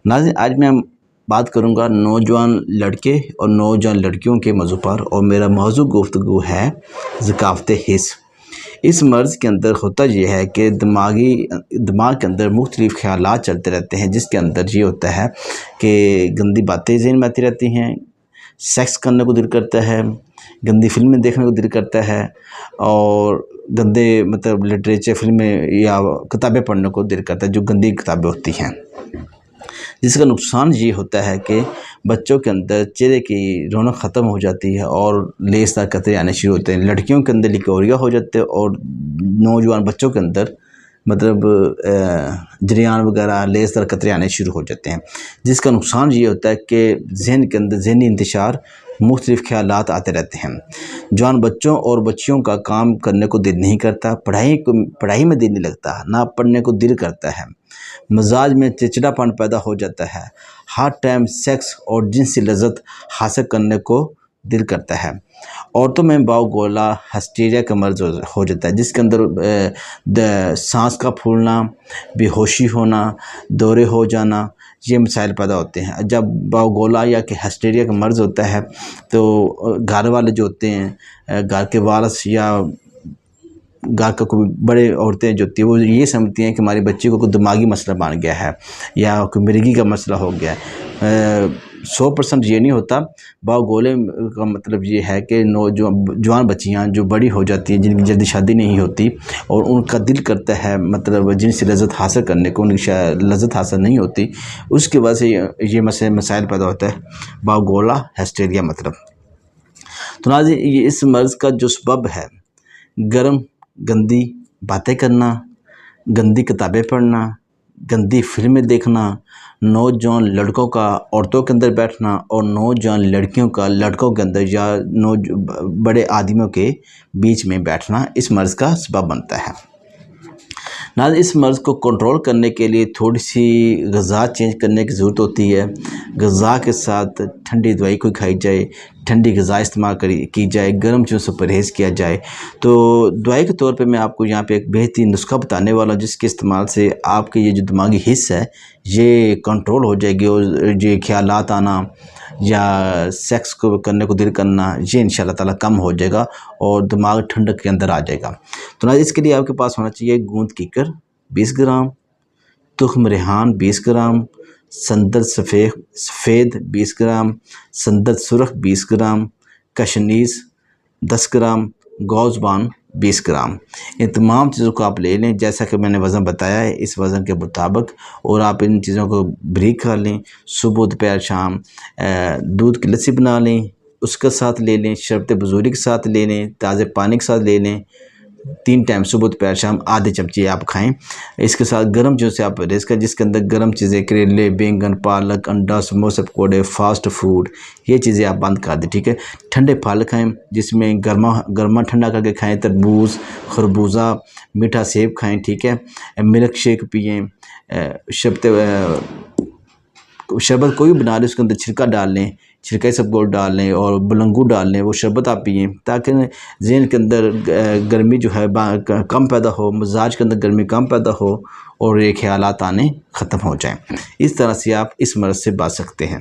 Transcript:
ناظرین آج میں بات کروں گا نوجوان لڑکے اور نوجوان لڑکیوں کے موضوع پر، اور میرا موضوع گفتگو ہے ذکاوت حس۔ اس مرض کے اندر ہوتا یہ ہے کہ دماغ کے اندر مختلف خیالات چلتے رہتے ہیں، جس کے اندر یہ ہوتا ہے کہ گندی باتیں ذہن میں آتی رہتی ہیں، سیکس کرنے کو دل کرتا ہے، گندی فلمیں دیکھنے کو دل کرتا ہے، اور گندے لٹریچر فلمیں یا کتابیں پڑھنے کو دل کرتا ہے جو گندی کتابیں ہوتی ہیں، جس کا نقصان یہ ہوتا ہے کہ بچوں کے اندر چہرے کی رونق ختم ہو جاتی ہے اور لیسدار قطرے آنے شروع ہوتے ہیں، لڑکیوں کے اندر لیکوریا ہو جاتے ہیں، اور نوجوان بچوں کے اندر جریان وغیرہ لیسدار قطرے آنے شروع ہو جاتے ہیں، جس کا نقصان یہ ہوتا ہے کہ ذہن کے اندر ذہنی انتشار، مختلف خیالات آتے رہتے ہیں۔ جوان بچوں اور بچیوں کا کام کرنے کو دل نہیں کرتا، پڑھائی میں دل نہیں لگتا، نہ پڑھنے کو دل کرتا ہے، مزاج میں چڑچڑا پن پیدا ہو جاتا ہے، ہر ٹائم سیکس اور جنسی لذت حاصل کرنے کو دل کرتا ہے۔ عورتوں میں باوگولا ہسٹیریا کا مرض ہو جاتا ہے، جس کے اندر سانس کا پھولنا، بے ہوشی ہونا، دورے ہو جانا، یہ مسائل پیدا ہوتے ہیں۔ جب باوگولا یا کہ ہسٹیریا کا مرض ہوتا ہے تو گھر والے جو ہوتے ہیں، گھر کے وارث یا گھر کا کوئی بڑے عورتیں جو ہوتی ہیں، وہ یہ سمجھتی ہیں کہ ہماری بچی کو کوئی دماغی مسئلہ بن گیا ہے یا کوئی مرگی کا مسئلہ ہو گیا ہے۔ 100% یہ نہیں ہوتا۔ باوگولے کا مطلب یہ ہے کہ جوان بچیاں جو بڑی ہو جاتی ہیں، جن کی جلدی شادی نہیں ہوتی اور ان کا دل کرتا ہے جنسی لذت حاصل کرنے کو، ان کی لذت حاصل نہیں ہوتی، اس کی وجہ سے یہ مسائل پیدا ہوتا ہے، باوگولا ہسٹیریا مطلب۔ تو ناظرین یہ اس مرض کا جو سبب ہے، گندی باتیں کرنا، گندی کتابیں پڑھنا، گندی فلمیں دیکھنا، نوجوان لڑکوں کا عورتوں کے اندر بیٹھنا، اور نوجوان لڑکیوں کا لڑکوں کے اندر یا بڑے آدمیوں کے بیچ میں بیٹھنا اس مرض کا سبب بنتا ہے۔ ناظرین اس مرض کو کنٹرول کرنے کے لیے تھوڑی سی غذا چینج کرنے کی ضرورت ہوتی ہے۔ غذا کے ساتھ ٹھنڈی دوائی کوئی کھائی جائے، ٹھنڈی غذا استعمال کی جائے، گرم چیزوں سے پرہیز کیا جائے۔ تو دوائی کے طور پہ میں آپ کو یہاں پہ ایک بہترین نسخہ بتانے والا ہوں، جس کے استعمال سے آپ کے یہ جو دماغی حص ہے یہ کنٹرول ہو جائے گی، اور یہ خیالات آنا یا سیکس کو کرنے کو دل کرنا یہ انشاءاللہ تعالیٰ کم ہو جائے گا، اور دماغ ٹھنڈک کے اندر آ جائے گا۔ تو ناظرین اس کے لیے آپ کے پاس ہونا چاہیے گوند کیکر 20 گرام، تخم ریحان 20 گرام، سندر سفید 20 گرام، سندر سرخ 20 گرام، کشنیز 10 گرام، گوزبان 20 گرام۔ ان تمام چیزوں کو آپ لے لیں جیسا کہ میں نے وزن بتایا ہے، اس وزن کے مطابق، اور آپ ان چیزوں کو بریک کر لیں، صبح دوپہر شام دودھ کی لسی بنا لیں، اس کے ساتھ لے لیں، شربت بزوری کے ساتھ لے لیں، تازے پانی کے ساتھ لے لیں، 3 ٹائم صبح دوپہر شام آدھے چمچے آپ کھائیں۔ اس کے ساتھ گرم چیزوں سے آپ پرہیز کریں، جس کے اندر گرم چیزیں کریلے، بینگن، پالک، انڈا، سموسے، پکوڑے، فاسٹ فوڈ، یہ چیزیں آپ بند کر دیں، ٹھیک ہے۔ ٹھنڈے پھل کھائیں، جس میں گرما ٹھنڈا کر کے کھائیں، تربوز، خربوزہ، میٹھا سیب کھائیں، ٹھیک ہے۔ ملک شیک پئیں، شربت کوئی بھی بنا لیں، اس کے اندر چھلکا ڈال لیں، چھلکا سب گول ڈال لیں اور بلنگو ڈال لیں، وہ شربت آپ پئیں، تاکہ ذہن کے اندر گرمی جو ہے کم پیدا ہو، مزاج کے اندر گرمی کم پیدا ہو، اور یہ خیالات آنے ختم ہو جائیں۔ اس طرح سے آپ اس مرض سے بچ سکتے ہیں۔